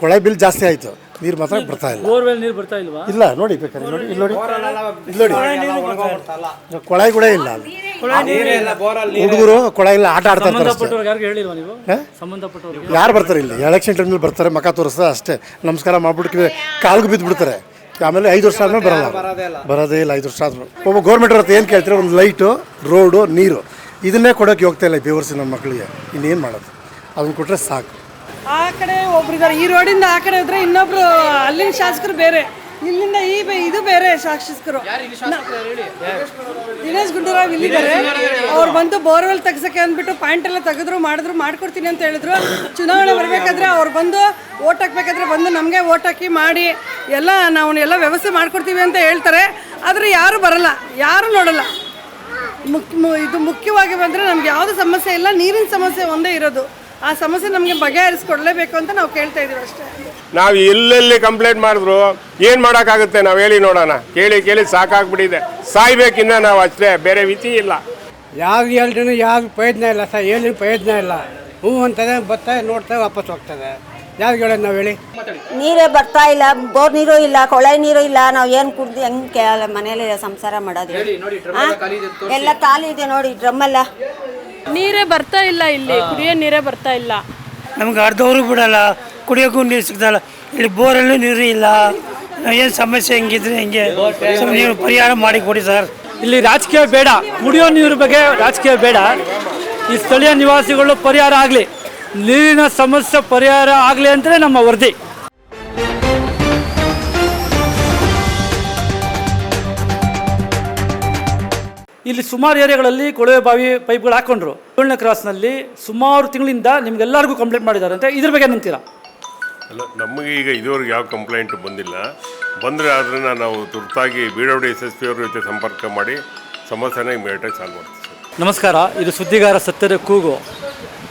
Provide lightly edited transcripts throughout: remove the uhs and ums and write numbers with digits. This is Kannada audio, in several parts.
ಕೊಳಾಯಿ ಬಿಲ್ ಜಾಸ್ತಿ ಆಯಿತು, ನೀರು ಮಾತ್ರ ಬರ್ತಾ ಇಲ್ಲ. ಬೋರ್ವೆಲ್ ನೀರು ಬರ್ತಾ ಇಲ್ವಾ? ಇಲ್ಲ ನೋಡಿ, ಬೇಕಾದ್ರೆ ನೋಡಿ, ಇಲ್ಲಿ ನೋಡಿ ಕೊಳಾಯಿ ಕೂಡ ಇಲ್ಲ. ಹುಡುಗರು ಕೊಳಾಯಿ ಇಲ್ಲ, ಆಟ ಆಡ್ತಾ ಇರ್ತಾರೆ ಅಷ್ಟೇ. ಯಾರಿಗೆ ಹೇಳಿಲ್ವಾ ನೀವು? ಸಂಬಂಧಪಟ್ಟವ್ರು ಯಾರು ಬರ್ತಾರೆ ಇಲ್ಲಿ? ಎಲೆಕ್ಷನ್ ಟೈಮಲ್ಲಿ ಬರ್ತಾರೆ, ಮಕ ತೋರಿಸ್ತಾರೆ ಅಷ್ಟೇ, ನಮಸ್ಕಾರ ಮಾಡ್ಬಿಟ್ಟು ಕಾಲ್ಗೆ ಬಿದ್ದು ಬಿಡ್ತಾರೆ. ಆಮೇಲೆ 5 ವರ್ಷ ಆದ್ಮೇಲೆ ಬರೋದೇ ಇಲ್ಲ. 5 ವರ್ಷ ಆದ್ರೂ ಒಬ್ಬ ಗೌರ್ಮೆಂಟ್ ಅವ್ರ ಏನು ಕೇಳ್ತಾರೆ? ಒಂದು ಲೈಟು, ರೋಡು, ನೀರು, ಇದನ್ನೇ ಕೊಡೋಕ್ಕೆ ಹೋಗ್ತಾ ಇಲ್ಲ ಬೇವರ್ಸಿ ನಮ್ಮ ಮಕ್ಕಳಿಗೆ. ಇನ್ನೇನು ಮಾಡೋದು? ಅದನ್ನು ಕೊಟ್ಟರೆ ಸಾಕು. ಆ ಕಡೆ ಒಬ್ರಿದ್ದಾರೆ, ಈ ರೋಡಿಂದ ಆ ಕಡೆ ಇದ್ರೆ ಇನ್ನೊಬ್ರು ಅಲ್ಲಿನ ಶಾಸಕರು ಬೇರೆ, ಇಲ್ಲಿಂದ ಇದು ಬೇರೆ ಶಾಸಕರು. ದಿನೇಶ್ ಗುಂಡೂರಾವ್ ಇಲ್ಲಿದ್ದಾರೆ. ಅವ್ರು ಬಂದು ಬೋರ್ವೆಲ್ ತೆಗ್ಸಕ್ಕೆ ಅಂದ್ಬಿಟ್ಟು ಪಾಯಿಂಟ್ ಎಲ್ಲ ತೆಗೆದ್ರು ಮಾಡ್ಕೊಡ್ತೀನಿ ಅಂತ ಹೇಳಿದ್ರು. ಚುನಾವಣೆ ಬರಬೇಕಾದ್ರೆ ಅವ್ರು ಬಂದು ಓಟ್ ಹಾಕ್ಬೇಕಾದ್ರೆ ಬಂದು ನಮಗೆ ಓಟ್ ಹಾಕಿ ಮಾಡಿ ಎಲ್ಲ ನಾವು ಎಲ್ಲ ವ್ಯವಸ್ಥೆ ಮಾಡ್ಕೊಡ್ತೀವಿ ಅಂತ ಹೇಳ್ತಾರೆ. ಆದರೆ ಯಾರು ಬರಲ್ಲ, ಯಾರು ನೋಡಲ್ಲ. ಇದು ಮುಖ್ಯವಾಗಿ ಬಂದರೆ ನಮ್ಗೆ ಯಾವುದೇ ಸಮಸ್ಯೆ ಇಲ್ಲ, ನೀರಿನ ಸಮಸ್ಯೆ ಒಂದೇ ಇರೋದು. ಆ ಸಮಸ್ಯೆ ನಮಗೆ ಬಗೆಹರಿಸ್ಕೊಡ್ಲೇಬೇಕು ಅಂತ ನಾವು ಕೇಳ್ತಾ ಇದೀವಿ ಅಷ್ಟೇ. ನಾವು ಎಲ್ಲೆಲ್ಲಿ ಕಂಪ್ಲೇಂಟ್ ಮಾಡಿದ್ರು ಏನು ಮಾಡೋಕ್ಕಾಗುತ್ತೆ? ನಾವು ಹೇಳಿ ನೋಡೋಣ. ಕೇಳಿ ಸಾಕಾಗ್ಬಿಟ್ಟಿದೆ. ಸಾಯ್ಬೇಕಿನ್ನ ನಾವು ಅಷ್ಟೇ, ಬೇರೆ ವಿಧಿ ಇಲ್ಲ. ಯಾವ್ದು ಹೇಳ್ರೂ ಯಾವ್ದು ಪ್ರಯೋಜನ ಇಲ್ಲ ಸರ್, ಏನು ಪ್ರಯೋಜನ ಇಲ್ಲ. ಹ್ಞೂ ಅಂತದೆ, ಬರ್ತಾ ನೋಡ್ತಾ ವಾಪಸ್ ಹೋಗ್ತದೆ. ಯಾವ್ದು ಹೇಳೋದು ನಾವು ಹೇಳಿ? ನೀರೇ ಬರ್ತಾ ಇಲ್ಲ, ಬೋರ್ ನೀರು ಇಲ್ಲ, ಕೊಳಾಯಿ ನೀರು ಇಲ್ಲ. ನಾವು ಏನು ಕುಡ್ದು ಹೆಂಗೆ ಮನೇಲಿ ಸಂಸಾರ ಮಾಡೋದು? ಎಲ್ಲ ಖಾಲಿ ಇದೆ ನೋಡಿ, ಡ್ರಮ್ಮೆಲ್ಲ. ನೀರೇ ಬರ್ತಾ ಇಲ್ಲ, ಇಲ್ಲಿ ಕುಡಿಯೋ ನೀರೇ ಬರ್ತಾ ಇಲ್ಲ. ನಮ್ಗೆ ಅರ್ಧವರು ಬಿಡಲ್ಲ, ಕುಡಿಯೋಕ್ಕೂ ನೀರು ಸಿಗ್ತಲ್ಲ. ಇಲ್ಲಿ ಬೋರಲ್ಲೂ ನೀರು ಇಲ್ಲ. ಏನು ಸಮಸ್ಯೆ ಹೆಂಗಿದ್ರೆ ಹೆಂಗೆ ನೀವು ಪರಿಹಾರ ಮಾಡಿ ಕೊಡಿ ಸರ್. ಇಲ್ಲಿ ರಾಜಕೀಯ ಬೇಡ, ಕುಡಿಯೋ ನೀರು ಬಗ್ಗೆ ರಾಜಕೀಯ ಬೇಡ. ಈ ಸ್ಥಳೀಯ ನಿವಾಸಿಗಳು ಪರಿಹಾರ ಆಗಲಿ, ನೀರಿನ ಸಮಸ್ಯೆ ಪರಿಹಾರ ಆಗಲಿ ಅಂತಲೇ ನಮ್ಮ ವರದಿ. ಇಲ್ಲಿ ಸುಮಾರು ಏರಿಯಾಗಳಲ್ಲಿ ಕೊಳವೆ ಬಾವಿ ಪೈಪ್ಗಳು ಹಾಕೊಂಡ್ರು. 7ನೇ ಕ್ರಾಸ್ನಲ್ಲಿ ಸುಮಾರು ತಿಂಗಳಿಂದ ನಿಮ್ಗೆಲ್ಲರಿಗೂ ಕಂಪ್ಲೇಂಟ್ ಮಾಡಿದ್ದಾರೆ ಅಂತ, ಇದ್ರ ಬಗ್ಗೆ ಏನಂತೀರಾ? ಅಲ್ಲ, ನಮಗೆ ಈಗ ಇದುವರೆಗೆ ಯಾವ ಕಂಪ್ಲೇಂಟ್ ಬಂದಿಲ್ಲ. ಬಂದರೆ ಅದನ್ನು ನಾವು ತುರ್ತಾಗಿ BWD SSP ಅವ್ರ ಜೊತೆ ಸಂಪರ್ಕ ಮಾಡಿ ಸಮಸ್ಯೆನ ಇಮಿಡಿಯೇಟಾಗಿ ಸಾಲ್ವ್ ಮಾಡ್ತೀವಿ ಸರ್. ನಮಸ್ಕಾರ, ಇದು ಸುದ್ದಿಗಾರ ಸತ್ಯದ ಕೂಗು.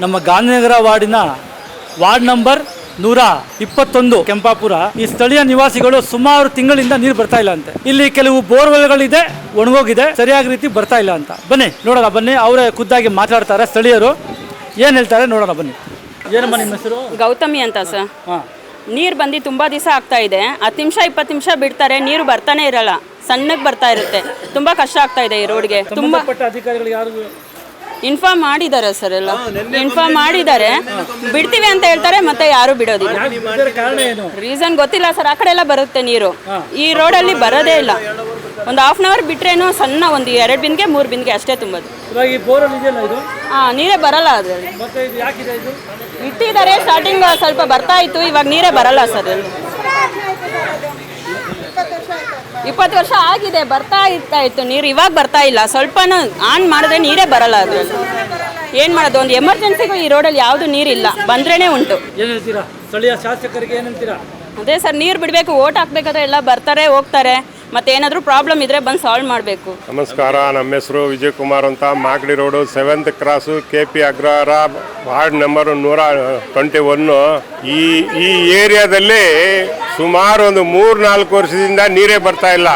ನಮ್ಮ ಗಾಂಧಿನಗರ ವಾರ್ಡ್ ನಂಬರ್ 121 ಕೆಂಪಾಪುರ. ಈ ಸ್ಥಳೀಯ ನಿವಾಸಿಗಳು ಸುಮಾರು ತಿಂಗಳಿಂದ ನೀರು ಬರ್ತಾ ಇಲ್ಲ ಅಂತೆ. ಇಲ್ಲಿ ಕೆಲವು ಬೋರ್ವೆಲ್ಗಳಿದೆ, ಒಣಗೋಗಿದೆ, ಸರಿಯಾದ ರೀತಿ ಬರ್ತಾ ಇಲ್ಲ ಅಂತ. ಬನ್ನಿ ನೋಡೋಣ, ಬನ್ನಿ ಅವರೇ ಖುದ್ದಾಗಿ ಮಾತಾಡ್ತಾರೆ. ಸ್ಥಳೀಯರು ಏನು ಹೇಳ್ತಾರೆ ನೋಡೋಣ, ಬನ್ನಿ. ಏನಮ್ಮ ನಿಮ್ಮ ಹೆಸರು? ಗೌತಮಿ ಅಂತ ಸರ್. ನೀರು ಬಂದು ತುಂಬ ದಿವಸ ಆಗ್ತಾ ಇದೆ. 10 ನಿಮಿಷ 20 ನಿಮಿಷ ಬಿಡ್ತಾರೆ, ನೀರು ಬರ್ತಾನೆ ಇರಲ್ಲ, ಸಣ್ಣಗೆ ಬರ್ತಾ ಇರುತ್ತೆ. ತುಂಬ ಕಷ್ಟ ಆಗ್ತಾ ಇದೆ ಈ ರೋಡ್ಗೆ. ತುಂಬ ಅಧಿಕಾರಿಗಳು ಯಾರು ಇನ್ಫಾರ್ಮ್ ಮಾಡಿದ್ದಾರೆ ಸರ್, ಎಲ್ಲ ಇನ್ಫಾರ್ಮ್ ಮಾಡಿದ್ದಾರೆ. ಬಿಡ್ತೀವಿ ಅಂತ ಹೇಳ್ತಾರೆ, ಮತ್ತೆ ಯಾರು ಬಿಡೋದಿಲ್ಲ. ರೀಸನ್ ಗೊತ್ತಿಲ್ಲ ಸರ್. ಆ ಕಡೆ ಎಲ್ಲ ಬರುತ್ತೆ ನೀರು, ಈ ರೋಡಲ್ಲಿ ಬರೋದೇ ಇಲ್ಲ. ಒಂದು ½ an hour ಬಿಟ್ರೇನು ಸಣ್ಣ ಒಂದು 2 ಬಿಂದಿಗೆ 3 ಬಿಂದಿಗೆ ಅಷ್ಟೇ ತುಂಬೋದು. ನೀರೇ ಬರಲ್ಲ. ಅದು ಇಟ್ಟಿದ್ದಾರೆ, ಸ್ಟಾರ್ಟಿಂಗ್ ಸ್ವಲ್ಪ ಬರ್ತಾ ಇತ್ತು, ಇವಾಗ ನೀರೇ ಬರಲ್ಲ ಸರ್. 20 ವರ್ಷ ಆಗಿದೆ, ಬರ್ತಾ ಇತ್ತು ನೀರು, ಇವಾಗ ಬರ್ತಾ ಇಲ್ಲ. ಸ್ವಲ್ಪ ಆನ್ ಮಾಡಿದ್ರೆ ನೀರೇ ಬರಲ್ಲ. ಅದು ಏನು ಮಾಡೋದು? ಒಂದು ಎಮರ್ಜೆನ್ಸಿಗೂ ಈ ರೋಡಲ್ಲಿ ಯಾವುದು ನೀರಿಲ್ಲ, ಬಂದ್ರೇ ಉಂಟು. ಏನು ಹೇಳ್ತೀರಾ ಸ್ಥಳೀಯ ಶಾಸಕರಿಗೆ? ಏನು ಹೇಳ್ತೀರಾ? ಅದೇ ಸರ್, ನೀರು ಬಿಡಬೇಕು. ಓಟ್ ಹಾಕ್ಬೇಕಾದ್ರೆ ಎಲ್ಲ ಬರ್ತಾರೆ ಹೋಗ್ತಾರೆ, ಮತ್ತೆ ಏನಾದರೂ ಪ್ರಾಬ್ಲಮ್ ಇದ್ರೆ ಬಂದು ಸಾಲ್ವ್ ಮಾಡಬೇಕು. ನಮಸ್ಕಾರ, ನಮ್ಮ ಹೆಸರು ವಿಜಯ್ ಕುಮಾರ್ ಅಂತ. Magadi road 7th cross, KP Agrahara, ward number 121. ಈ ಏರಿಯಾದಲ್ಲಿ ಸುಮಾರು ಒಂದು 3-4 ವರ್ಷದಿಂದ ನೀರೇ ಬರ್ತಾ ಇಲ್ಲ.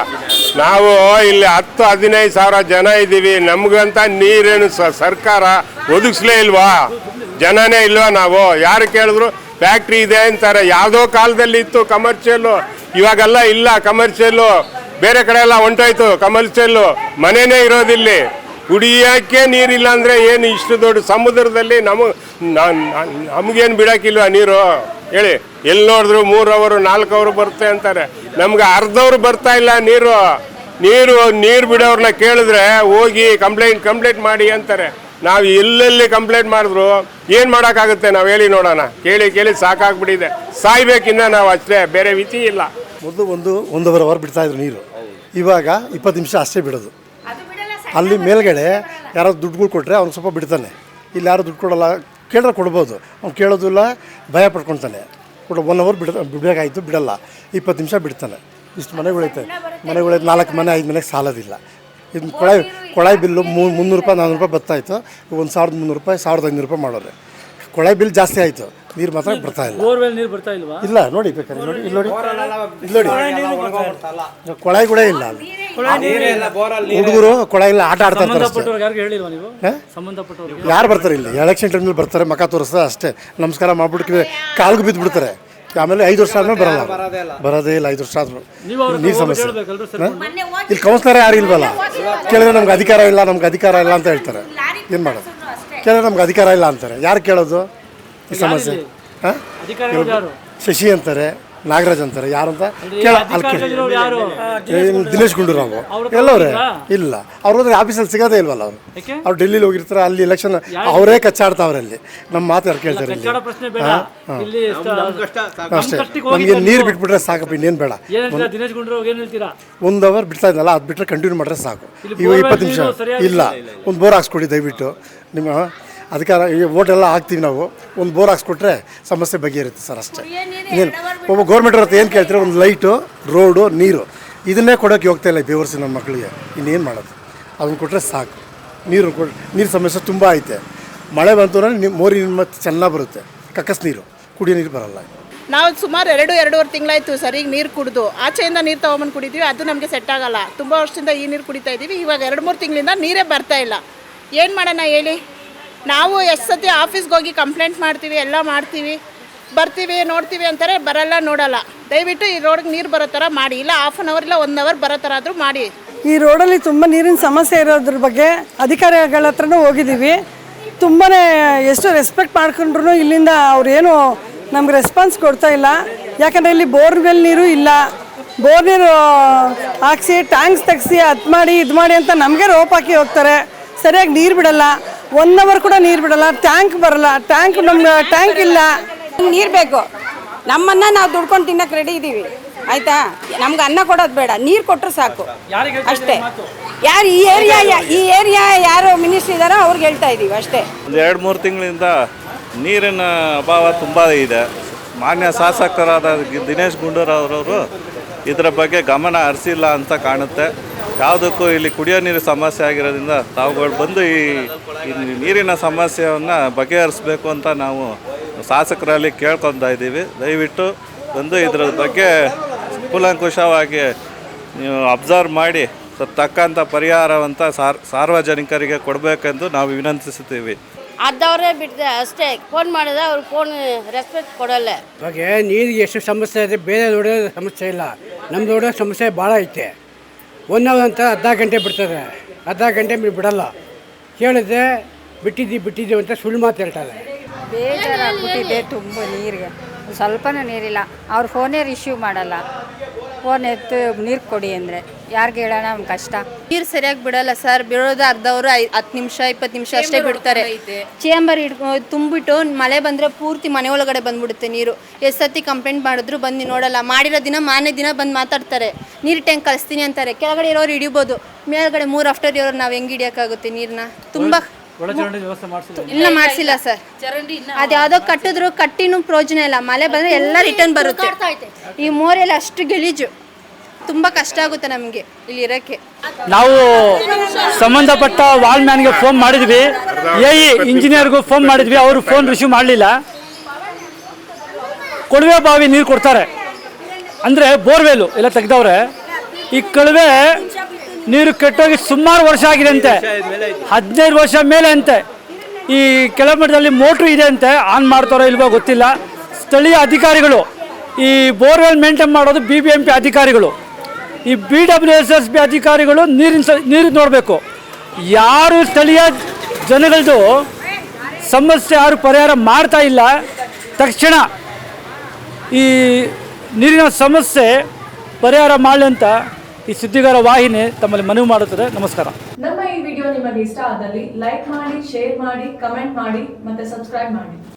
ನಾವು ಇಲ್ಲಿ 10-15 ಸಾವಿರ ಜನ ಇದ್ದೀವಿ. ನಮಗಂತ ನೀರೇನು ಸರ್ಕಾರ ಒದಗಿಸ್ಲೇ ಇಲ್ವಾ? ಜನನೇ ಇಲ್ವಾ? ನಾವು ಯಾರು ಕೇಳಿದ್ರು ಫ್ಯಾಕ್ಟ್ರಿ ಇದೆ ಅಂತಾರೆ. ಯಾವುದೋ ಕಾಲದಲ್ಲಿ ಇತ್ತು ಕಮರ್ಷಿಯಲ್ಲು, ಇವಾಗೆಲ್ಲ ಇಲ್ಲ ಕಮರ್ಷಿಯಲ್ಲು. ಬೇರೆ ಕಡೆ ಎಲ್ಲ ಹೊಂಟೋಯ್ತು ಕಮರ್ಷಿಯಲ್ಲು. ಮನೆಯೇ ಇರೋದಿಲ್ಲಿ. ಕುಡಿಯೋಕ್ಕೆ ನೀರಿಲ್ಲ ಅಂದರೆ ಏನು? ಇಷ್ಟು ದೊಡ್ಡ ಸಮುದ್ರದಲ್ಲಿ ನಮಗೇನು ಬಿಡೋಕ್ಕಿಲ್ವಾ ನೀರು ಹೇಳಿ? ಎಲ್ಲಿ ನೋಡಿದ್ರು 3 ಅವರು 4 ಅವರು ಬರುತ್ತೆ ಅಂತಾರೆ. ನಮ್ಗೆ ಅರ್ಧವ್ರು ಬರ್ತಾ ಇಲ್ಲ ನೀರು ಬಿಡೋರನ್ನ ಕೇಳಿದ್ರೆ ಹೋಗಿ ಕಂಪ್ಲೇಂಟ್ ಮಾಡಿ ಅಂತಾರೆ. ನಾವು ಎಲ್ಲೆಲ್ಲಿ ಕಂಪ್ಲೇಂಟ್ ಮಾಡಿದ್ರು ಏನು ಮಾಡೋಕ್ಕಾಗುತ್ತೆ? ನಾವು ಹೇಳಿ ನೋಡೋಣ. ಕೇಳಿ ಸಾಕಾಗ್ಬಿಟ್ಟಿದೆ. ಸಾಯ್ಬೇಕಿನ್ನ ನಾವು ಅಷ್ಟೇ, ಬೇರೆ ವಿಧಿ ಇಲ್ಲ. ಮೊದಲು 1-1.5 ಅವರ್ ಬಿಡ್ತಾಯಿದ್ರು ನೀರು, ಇವಾಗ 20 ನಿಮಿಷ ಅಷ್ಟೇ ಬಿಡೋದು. ಅಲ್ಲಿ ಮೇಲ್ಗಡೆ ಯಾರೋ ದುಡ್ಡುಗಳು ಕೊಟ್ಟರೆ ಅವ್ನು ಸ್ವಲ್ಪ ಬಿಡ್ತಾನೆ. ಇಲ್ಲಿ ಯಾರು ದುಡ್ಡು ಕೊಡೋಲ್ಲ, ಕೇಳಿದ್ರೆ ಕೊಡ್ಬೋದು, ಅವ್ನು ಕೇಳೋದಿಲ್ಲ, ಭಯ ಪಡ್ಕೊತಾನೆ. 1 ಅವರ್ ಬಿಡಬೇಕಾಯ್ತು, ಬಿಡಲ್ಲ. 20 ನಿಮಿಷ ಬಿಡ್ತಾನೆ. ಇಷ್ಟು ಮನೆಗಳೈತೆ, 4 ಮನೆ 5 ಮನೆಗೆ ಸಾಲೋದಿಲ್ಲ. ಇದು ಕೊಳಾಯಿ ಬಿಲ್ಲು 300 ರೂಪಾಯಿ 400 ರೂಪಾಯಿ ಬರ್ತಾಯಿತ್ತು, 1300 ರೂಪಾಯಿ 1500 ರೂಪಾಯಿ ಮಾಡೋರೆ. ಕೊಳಾಯಿ ಬಿಲ್ ಜಾಸ್ತಿ ಆಯಿತು, ನೀರು ಮಾತ್ರ ಬರ್ತಾ ಇಲ್ಲ. ಬೋರ್ವೆಲ್ ನೀರು ಬರ್ತಾ ಇಲ್ವಾ? ಇಲ್ಲ ನೋಡಿ, ಬೇಕಾದ್ರೆ ನೋಡಿ, ಇಲ್ಲಿ ನೋಡಿ ಕೊಳಾಯಿ ಕೂಡ ಇಲ್ಲ. ಹುಡುಗರು ಕೊಳಾಯಿ ಇಲ್ಲ, ಆಟ ಆಡ್ತಾ ಇರ್ತಾರೆ ಅಷ್ಟೇ. ಯಾರಿಗೆ ಹೇಳಿಲ್ವಾ ನೀವು? ಸಂಬಂಧಪಟ್ಟವ್ರು ಯಾರು ಬರ್ತಾರೆ ಇಲ್ಲಿ? ಎಲೆಕ್ಷನ್ ಟೈಮಲ್ಲಿ ಬರ್ತಾರೆ, ಮಕ ತೋರಿಸ್ತಾರೆ ಅಷ್ಟೇ, ನಮಸ್ಕಾರ ಮಾಡ್ಬಿಟ್ಟು ಕಾಲ್ಗೆ ಬಿದ್ದು ಬಿಡ್ತಾರೆ. ಆಮೇಲೆ 5 ವರ್ಷ ಆದ್ಮೇಲೆ ಬರಲ್ಲ ಬರೋದೇ ಇಲ್ಲ 5 ವರ್ಷ ಆದರೂ ನೀರು ಸಮಸ್ಯೆ ಇಲ್ಲಿ ಕೌನ್ಸಿಲರ್ ಯಾರು ಇಲ್ವಲ್ಲ ಕೇಳಿದ್ರೆ ನಮ್ಗೆ ಅಧಿಕಾರ ಇಲ್ಲ ಅಂತ ಹೇಳ್ತಾರೆ ಏನು ಮಾಡೋದು ಕೇಳಿದ್ರೆ ನಮ್ಗೆ ಅಧಿಕಾರ ಇಲ್ಲ ಅಂತಾರೆ ಯಾರು ಕೇಳೋದು ಈ ಸಮಸ್ಯೆ ಹಾಂ ಶಶಿ ಅಂತಾರೆ ನಾಗರಾಜ್ ಅಂತಾರೆ ಯಾರು ಅಂತ ದಿನೇಶ್ ಗುಂಡೂರಾವ್ ಎಲ್ಲವ್ರೆ ಇಲ್ಲ ಅವ್ರು ಹೋದ್ರೆ ಆಫೀಸಲ್ಲಿ ಸಿಗೋದೇ ಇಲ್ವಲ್ಲ ಅವ್ರು ಡೆಲ್ಲಿಲಿ ಹೋಗಿರ್ತಾರೆ ಅಲ್ಲಿ ಎಲೆಕ್ಷನ್ ಅವರೇ ಕಚ್ಚಾಡ್ತಾವ್ರೆ ಅಲ್ಲಿ ನಮ್ಮ ಮಾತು ಯಾರು ಕೇಳ್ತಾರೆ ಇಲ್ಲಿ ಅಷ್ಟೇ ನಮಗೆ ನೀರು ಬಿಟ್ಬಿಟ್ರೆ ಸಾಕಪ್ಪ ಇನ್ನೇನು ಬೇಡ 1 ಅವರ್ ಬಿಡ್ತಾ ಇದ್ನಲ್ಲ ಅದು ಬಿಟ್ಟರೆ ಕಂಟಿನ್ಯೂ ಮಾಡಿದ್ರೆ ಸಾಕು ಈಗ 20 ನಿಮಿಷ ಇಲ್ಲ ಒಂದು ಬೋರ್ ಹಾಕ್ಸ್ಕೊಡಿ ದಯವಿಟ್ಟು ನಿಮ್ಮ ಅಧಿಕಾರ ಈ ಓಟೆಲ್ಲ ಹಾಕ್ತೀವಿ ನಾವು ಒಂದು ಬೋರ್ ಹಾಕ್ಸ್ಕೊಟ್ರೆ ಸಮಸ್ಯೆ ಬಗೆಯಿರುತ್ತೆ ಸರ್ ಅಷ್ಟೇ ಏನು ಒಬ್ಬ ಗೌರ್ಮೆಂಟ್ ಹತ್ರ ಏನು ಕೇಳ್ತಾರೆ ಒಂದು ಲೈಟು ರೋಡು ನೀರು ಇದನ್ನೇ ಕೊಡೋಕ್ಕೆ ಹೋಗ್ತಾ ಇಲ್ಲ ಬೇವರ್ಸಿ ನಮ್ಮ ಮಕ್ಕಳಿಗೆ ಇನ್ನೇನು ಮಾಡೋದು ಅದನ್ನು ಕೊಟ್ಟರೆ ಸಾಕು ನೀರು ಸಮಸ್ಯೆ ತುಂಬ ಐತೆ ಮಳೆ ಬಂತು ಅಂದರೆ ಮೋರಿ ಮತ್ತು ಚೆನ್ನಾಗಿ ಬರುತ್ತೆ ಕಕ್ಕಸ್ ನೀರು ಕುಡಿಯೋ ನೀರು ಬರಲ್ಲ ನಾವು ಸುಮಾರು 2-2.5 ತಿಂಗಳಾಯಿತು ಸರ್ ಈಗ ನೀರು ಕುಡಿದು ಆಚೆಯಿಂದ ನೀರು ತೊಗೊಂಬಂದು ಕುಡಿತೀವಿ ಅದು ನಮಗೆ ಸೆಟ್ ಆಗಲ್ಲ ತುಂಬ ವರ್ಷದಿಂದ ಈ ನೀರು ಕುಡಿತಾ ಇದ್ದೀವಿ ಇವಾಗ 2-3 ತಿಂಗಳಿಂದ ನೀರೇ ಬರ್ತಾ ಇಲ್ಲ ಏನು ಮಾಡೋಣ ಹೇಳಿ ನಾವು ಎಷ್ಟು ಸತಿ ಆಫೀಸ್ಗೆ ಹೋಗಿ ಕಂಪ್ಲೇಂಟ್ ಮಾಡ್ತೀವಿ ಎಲ್ಲ ಮಾಡ್ತೀವಿ ಬರ್ತೀವಿ ನೋಡ್ತೀವಿ ಅಂತಾರೆ ಬರಲ್ಲ ನೋಡಲ್ಲ ದಯವಿಟ್ಟು ಈ ರೋಡ್ಗೆ ನೀರು ಬರೋ ಥರ ಮಾಡಿ ಇಲ್ಲ 1/2 ಅವರ್ ಇಲ್ಲ 1 ಅವರ್ ಬರೋ ಥರ ಆದರೂ ಮಾಡಿ ಈ ರೋಡಲ್ಲಿ ತುಂಬ ನೀರಿನ ಸಮಸ್ಯೆ ಇರೋದ್ರ ಬಗ್ಗೆ ಅಧಿಕಾರಿಗಳ ಹತ್ರನೂ ಹೋಗಿದ್ದೀವಿ ತುಂಬಾ ಎಷ್ಟು ರೆಸ್ಪೆಕ್ಟ್ ಮಾಡ್ಕೊಂಡ್ರು ಇಲ್ಲಿಂದ ಅವ್ರೇನು ನಮ್ಗೆ ರೆಸ್ಪಾನ್ಸ್ ಕೊಡ್ತಾ ಇಲ್ಲ ಯಾಕಂದರೆ ಇಲ್ಲಿ ಬೋರ್ವೆಲ್ ನೀರು ಇಲ್ಲ ಬೋರ್ ನೀರು ಹಾಕ್ಸಿ ಟ್ಯಾಂಕ್ಸ್ ತೆಗ್ಸಿ ಅದು ಮಾಡಿ ಇದು ಮಾಡಿ ಅಂತ ನಮಗೆ ರೋಪ್ ಹಾಕಿ ಹೋಗ್ತಾರೆ ಸರಿಯಾಗಿ ನೀರು ಬಿಡಲ್ಲ 1 ಅವರ್ ಕೂಡ ನೀರು ಬಿಡಲ್ಲ ಟ್ಯಾಂಕ್ ಬರಲ್ಲ ನಮ್ಗೆ ಟ್ಯಾಂಕ್ ಇಲ್ಲ ನೀರು ಬೇಕು ನಮ್ಮನ್ನ ನಾವು ದುಡ್ಕೊಂಡು ತಿನ್ನಕ್ಕೆ ರೆಡಿ ಇದ್ದೀವಿ ಆಯಿತಾ ನಮ್ಗೆ ಅನ್ನ ಕೊಡೋದು ಬೇಡ ನೀರು ಕೊಟ್ಟರು ಸಾಕು ಅಷ್ಟೇ ಯಾರು ಈ ಏರಿಯಾ ಯಾರು ಮಿನಿಸ್ಟ್ರ್ ಇದ್ದಾರೋ ಅವ್ರಿಗೆ ಹೇಳ್ತಾ ಇದ್ದೀವಿ ಅಷ್ಟೇ ಒಂದು 2-3 ತಿಂಗಳಿಂದ ನೀರಿನ ಅಭಾವ ತುಂಬ ಇದೆ ಮಾನ್ಯ ಶಾಸಕರಾದ ದಿನೇಶ್ ಗುಂಡೂರಾವ್ರವರು ಇದರ ಬಗ್ಗೆ ಗಮನ ಹರಿಸಿಲ್ಲ ಅಂತ ಕಾಣುತ್ತೆ ಯಾವುದಕ್ಕೂ ಇಲ್ಲಿ ಕುಡಿಯೋ ನೀರು ಸಮಸ್ಯೆ ಆಗಿರೋದ್ರಿಂದ ತಾವುಗಳು ಬಂದು ಈ ನೀರಿನ ಸಮಸ್ಯೆಯನ್ನು ಬಗೆಹರಿಸಬೇಕು ಅಂತ ನಾವು ಶಾಸಕರಲ್ಲಿ ಕೇಳ್ಕೊತಾ ಇದ್ದೀವಿ ದಯವಿಟ್ಟು ಬಂದು ಇದರ ಬಗ್ಗೆ ಕೂಲಂಕುಷವಾಗಿ ನೀವು ಅಬ್ಸರ್ವ್ ಮಾಡಿ ತಕ್ಕಂಥ ಪರಿಹಾರವಂತ ಸಾರ್ವಜನಿಕರಿಗೆ ಕೊಡಬೇಕೆಂದು ನಾವು ವಿನಂತಿಸುತ್ತೀವಿ ಅದವರೇ ಬಿಟ್ಟಿದೆ ಅಷ್ಟೇ ಫೋನ್ ಮಾಡಿದ್ರೆ ಅವ್ರು ಫೋನ್ ರೆಸ್ಪೆಕ್ಟ್ ಕೊಡಲ್ಲ ಇವಾಗ ನೀರಿಗೆ ಎಷ್ಟು ಸಮಸ್ಯೆ ಇದೆ ಬೇರೆ ನೋಡೋ ಸಮಸ್ಯೆ ಇಲ್ಲ ನಮ್ಮ ನೋಡೋ ಸಮಸ್ಯೆ ಭಾಳ ಐತೆ 1 ಅವರ್ ಅಂತ 10 ಗಂಟೆ ಬಿಡ್ತಾರೆ 10 ಗಂಟೆ ಬಿಡಲ್ಲ ಕೇಳಿದ್ರೆ ಬಿಟ್ಟಿದ್ದೀವಿ ಅಂತ ಸುಳ್ಳು ಮಾತು ಹೇಳ್ತಾರೆ ಬೇಜಾರಾಗ್ಬಿಟ್ಟಿದೆ ತುಂಬ ನೀರಿಗೆ ಸ್ವಲ್ಪನೂ ನೀರಿಲ್ಲ ಅವ್ರು ಫೋನೇ ರಿಸೀವ್ ಮಾಡಲ್ಲ ಫೋನ್ ಎತ್ತು ನೀರು ಕೊಡಿ ಅಂದರೆ ಯಾರಿಗೆ ಹೇಳೋಣ ನಮ್ಗೆ ಕಷ್ಟ ನೀರು ಸರಿಯಾಗಿ ಬಿಡಲ್ಲ ಸರ್ ಬಿಡೋದು 1/2 ಅವರ್ 10 ನಿಮಿಷ 20 ನಿಮಿಷ ಅಷ್ಟೇ ಬಿಡ್ತಾರೆ ಚೇಂಬರ್ ತುಂಬಿಟ್ಟು ಮಳೆ ಬಂದರೆ ಪೂರ್ತಿ ಮನೆ ಒಳಗಡೆ ಬಂದ್ಬಿಡುತ್ತೆ ನೀರು ಎಷ್ಟು ಸತಿ ಕಂಪ್ಲೇಂಟ್ ಮಾಡಿದ್ರು ಬಂದು ನೋಡಲ್ಲ ಮಾಡಿರೋ ದಿನ ಮಾರನೇ ದಿನ ಬಂದು ಮಾತಾಡ್ತಾರೆ ನೀರು ಟ್ಯಾಂಕ್ ಕಳಿಸ್ತೀನಿ ಅಂತಾರೆ ಕೆಳಗಡೆ ಇರೋರು ಹಿಡಿಬೋದು ಮೇಲ್ಗಡೆ 3 ಆಫ್ಟರ್ ಇರೋರು ನಾವು ಹೆಂಗೆ ಹಿಡಿಯೋಕ್ಕಾಗುತ್ತೆ ನೀರನ್ನ ತುಂಬ ಇಲ್ಲ ಮಾಡಿಸಿಲ್ಲ ಸರ್ ಅದ್ಯಾವುದೋ ಕಟ್ಟಿನೂ ಪ್ರಯೋಜನ ಇಲ್ಲ ಮಳೆ ಬಂದರೆ ಎಲ್ಲ ರಿಟರ್ನ್ ಬರುತ್ತೆ ಈ ಮೋರೆಲ್ಲ ಅಷ್ಟು ಗಲೀಜು ತುಂಬ ಕಷ್ಟ ಆಗುತ್ತೆ ನಮಗೆ ಇಲ್ಲಿ ಇರೋಕ್ಕೆ ನಾವು ಸಂಬಂಧಪಟ್ಟ ವಾಲ್ಮ್ಯಾನ್ಗೆ ಫೋನ್ ಮಾಡಿದ್ವಿ ಇಂಜಿನಿಯರ್ಗೂ ಫೋನ್ ಮಾಡಿದ್ವಿ ಅವರು ಫೋನ್ ರಿಸೀವ್ ಮಾಡಲಿಲ್ಲ ಕೊಳವೆ ಬಾವಿ ನೀರು ಕೊಡ್ತಾರೆ ಅಂದರೆ ಬೋರ್ವೆಲು ಎಲ್ಲ ತೆಗ್ದವ್ರೆ ಈ ಕೊಳವೆ ನೀರು ಕೆಟ್ಟೋಗಿ ಸುಮಾರು ವರ್ಷ ಆಗಿದೆ ಅಂತೆ 15 ವರ್ಷ ಮೇಲೆ ಅಂತೆ ಈ ಕೆಳಮಟ್ಟದಲ್ಲಿ ಮೋಟ್ರು ಇದೆ ಅಂತೆ ಆನ್ ಮಾಡ್ತಾರೋ ಇಲ್ವೋ ಗೊತ್ತಿಲ್ಲ ಸ್ಥಳೀಯ ಅಧಿಕಾರಿಗಳು ಈ ಬೋರ್ವೆಲ್ ಮೇಂಟೈನ್ ಮಾಡೋದು BBMP ಅಧಿಕಾರಿಗಳು ಈ BWSSB ಅಧಿಕಾರಿಗಳು ನೀರು ನೋಡಬೇಕು ಯಾರು ಸ್ಥಳೀಯ ಜನಗಳದು ಸಮಸ್ಯೆ ಯಾರು ಪರಿಹಾರ ಮಾಡ್ತಾ ಇಲ್ಲ ತಕ್ಷಣ ಈ ನೀರಿನ ಸಮಸ್ಯೆ ಪರಿಹಾರ ಮಾಡಲಿ ಅಂತ ಈ ಸುದ್ದಿಗಾರ ವಾಹಿನಿ ತಮ್ಮಲ್ಲಿ ಮನವಿ ಮಾಡುತ್ತದೆ ನಮಸ್ಕಾರ ನಮ್ಮ ಈ ವಿಡಿಯೋ ನಿಮಗೆ ಇಷ್ಟ ಆದಲ್ಲಿ ಲೈಕ್ ಮಾಡಿ ಶೇರ್ ಮಾಡಿ ಕಮೆಂಟ್ ಮಾಡಿ ಮತ್ತೆ ಸಬ್ಸ್ಕ್ರೈಬ್ ಮಾಡಿ